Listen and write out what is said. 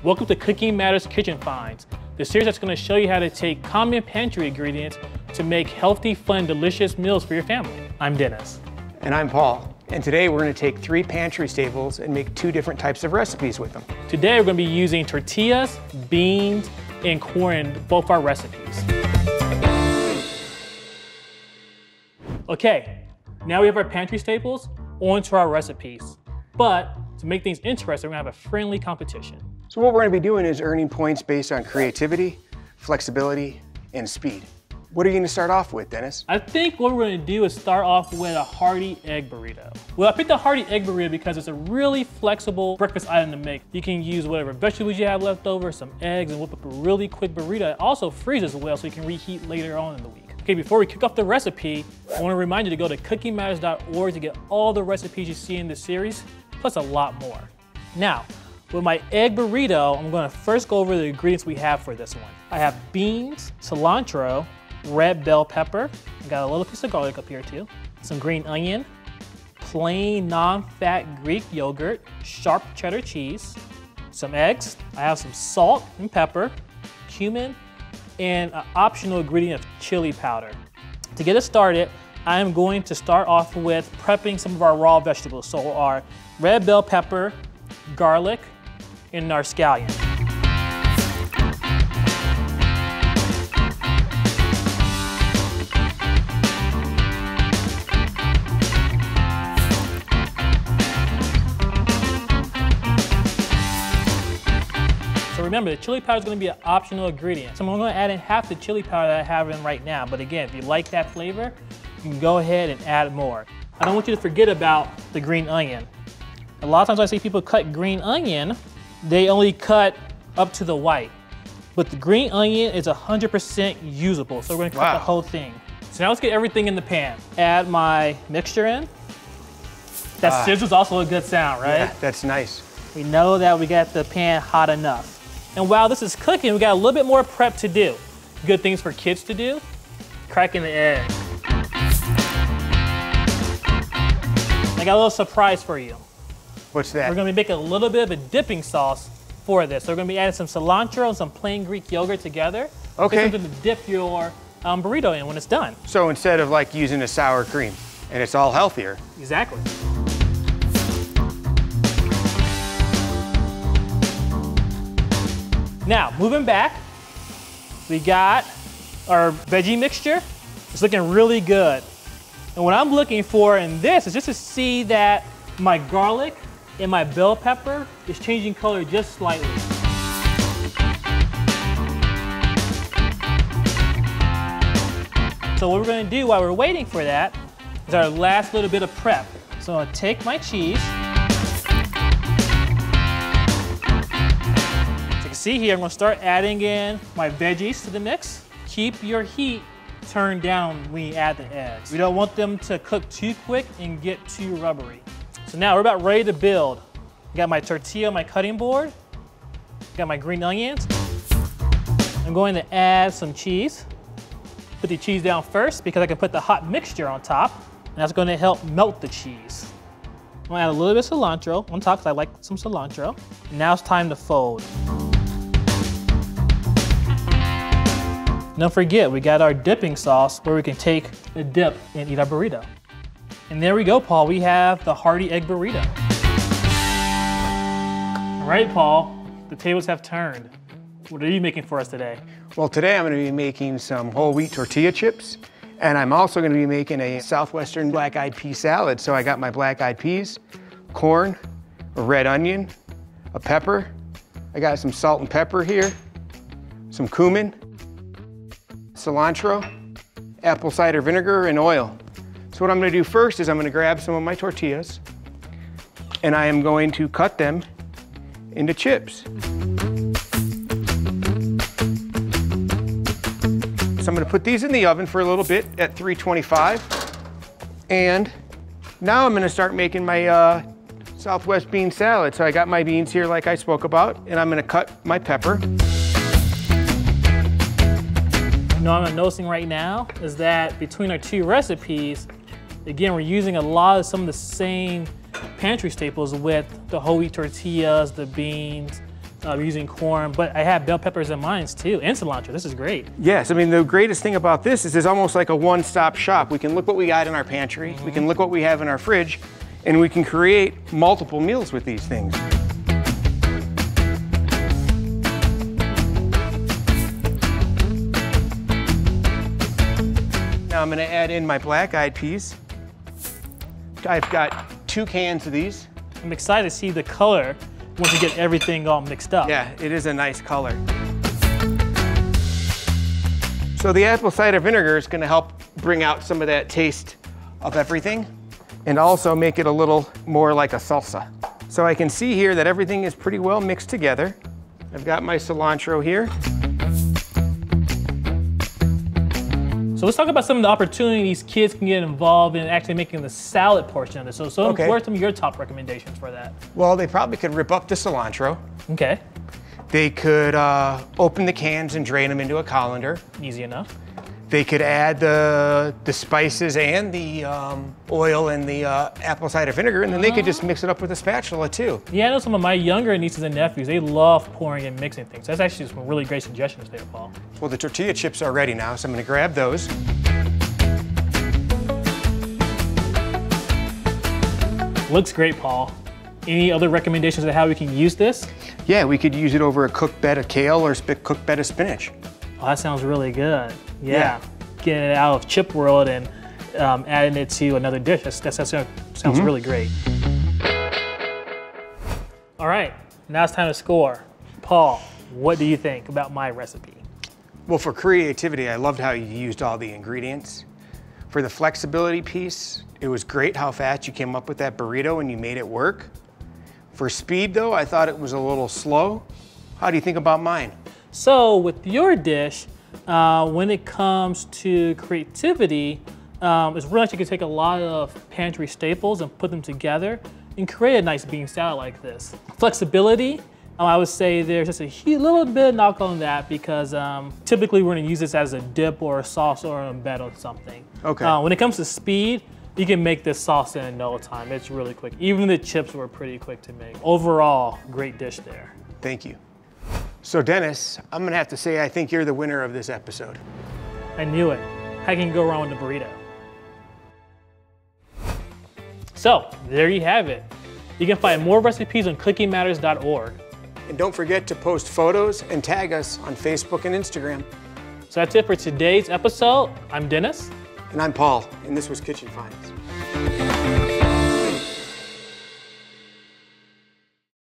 Welcome to Cooking Matters Kitchen Finds, the series that's going to show you how to take common pantry ingredients to make healthy, fun, delicious meals for your family. I'm Dennis. And I'm Paul. And today we're going to take 3 pantry staples and make 2 different types of recipes with them. Today we're going to be using tortillas, beans, and corn in both our recipes. Okay, now we have our pantry staples, on to our recipes. But to make things interesting, we're going to have a friendly competition. So what we're going to be doing is earning points based on creativity, flexibility, and speed. What are you going to start off with, Dennis? I think what we're going to do is start off with a Hearty Egg Burrito. Well, I picked the Hearty Egg Burrito because it's a really flexible breakfast item to make. You can use whatever vegetables you have left over, some eggs, and whip up a really quick burrito. It also freezes well, so you can reheat later on in the week. Okay, before we kick off the recipe, I want to remind you to go to cookingmatters.org to get all the recipes you see in this series, plus a lot more. Now, with my egg burrito, I'm going to first go over the ingredients we have for this one. I have beans, cilantro, red bell pepper, I got a little piece of garlic up here too, some green onion, plain non-fat Greek yogurt, sharp cheddar cheese, some eggs, I have some salt and pepper, cumin, and an optional ingredient of chili powder. To get us started, I am going to start off with prepping some of our raw vegetables. So our red bell pepper, garlic, and our scallion. So remember, the chili powder is going to be an optional ingredient. So I'm going to add in half the chili powder that I have in right now. But again, if you like that flavor, you can go ahead and add more. I don't want you to forget about the green onion. A lot of times I see people cut green onion, they only cut up to the white. But the green onion is 100% usable, so we're gonna cut the whole thing. So now let's get everything in the pan. Add my mixture in. That sizzle's also a good sound, right? Yeah, that's nice. We know that we got the pan hot enough. And while this is cooking, we got a little bit more prep to do. Good things for kids to do, cracking the egg. I got a little surprise for you. What's that? We're gonna be making a little bit of a dipping sauce for this. So we're gonna be adding some cilantro and some plain Greek yogurt together. Okay. Something to dip your burrito in when it's done. So instead of like using a sour cream, and it's all healthier. Exactly. Now, moving back, we got our veggie mixture. It's looking really good. And what I'm looking for in this is just to see that my garlic and my bell pepper is changing color just slightly. So what we're going to do while we're waiting for that is our last little bit of prep. So I'm going to take my cheese. As you can see here, I'm going to start adding in my veggies to the mix. Keep your heat turned down when you add the eggs. We don't want them to cook too quick and get too rubbery. So now we're about ready to build. Got my tortilla on my cutting board. Got my green onions. I'm going to add some cheese. Put the cheese down first because I can put the hot mixture on top, and that's going to help melt the cheese. I'm going to add a little bit of cilantro on top because I like some cilantro. And now it's time to fold. Don't forget, we got our dipping sauce where we can take a dip and eat our burrito. And there we go, Paul. We have the Hearty Egg Burrito. All right, Paul, the tables have turned. What are you making for us today? Well, today I'm going to be making some whole wheat tortilla chips, and I'm also going to be making a Southwestern black-eyed pea salad. So I got my black-eyed peas, corn, a red onion, a pepper. I got some salt and pepper here, some cumin, cilantro, apple cider vinegar, and oil. So what I'm going to do first is I'm going to grab some of my tortillas and I am going to cut them into chips. So I'm going to put these in the oven for a little bit at 325. And now I'm going to start making my Southwest bean salad. So I got my beans here like I spoke about, and I'm going to cut my pepper. You know what I'm noticing right now is that between our 2 recipes, again, we're using a lot of some of the same pantry staples with the whole wheat tortillas, the beans, using corn, but I have bell peppers in mine too, and cilantro. This is great. Yes, I mean, the greatest thing about this is it's almost like a one-stop shop. We can look what we got in our pantry, we can look what we have in our fridge, and we can create multiple meals with these things. Now I'm gonna add in my black-eyed peas. I've got 2 cans of these. I'm excited to see the color once you get everything all mixed up. Yeah, it is a nice color. So the apple cider vinegar is gonna help bring out some of that taste of everything and also make it a little more like a salsa. So I can see here that everything is pretty well mixed together. I've got my cilantro here. So let's talk about some of the opportunities kids can get involved in actually making the salad portion of this. So Okay. what are some of your top recommendations for that? Well, they probably could rip up the cilantro. Okay, They could open the cans and drain them into a colander. easy enough. They could add the spices and the oil and the apple cider vinegar, and then they could just mix it up with a spatula too. Yeah, I know some of my younger nieces and nephews, they love pouring and mixing things. That's actually some really great suggestions there, Paul. Well, the tortilla chips are ready now, so I'm gonna grab those. Looks great, Paul. Any other recommendations of how we can use this? Yeah, we could use it over a cooked bed of kale or cooked bed of spinach. Oh, that sounds really good. Yeah. Getting it out of chip world and adding it to another dish. That sounds really great. All right, now it's time to score. Paul, what do you think about my recipe? Well, for creativity, I loved how you used all the ingredients. For the flexibility piece, it was great how fast you came up with that burrito and you made it work. For speed though, I thought it was a little slow. How do you think about mine? So with your dish, when it comes to creativity, it's really nice you can take a lot of pantry staples and put them together and create a nice bean salad like this. Flexibility, I would say there's just a little bit of knock on that because typically we're gonna use this as a dip or a sauce or an embed on something. Okay. When it comes to speed, you can make this sauce in no time. It's really quick. Even the chips were pretty quick to make. Overall, great dish there. Thank you. So Dennis, I'm gonna have to say I think you're the winner of this episode. I knew it. How can you go wrong with the burrito? So, there you have it. You can find more recipes on cookingmatters.org. And don't forget to post photos and tag us on Facebook and Instagram. So that's it for today's episode. I'm Dennis. And I'm Paul, and this was Kitchen Finds.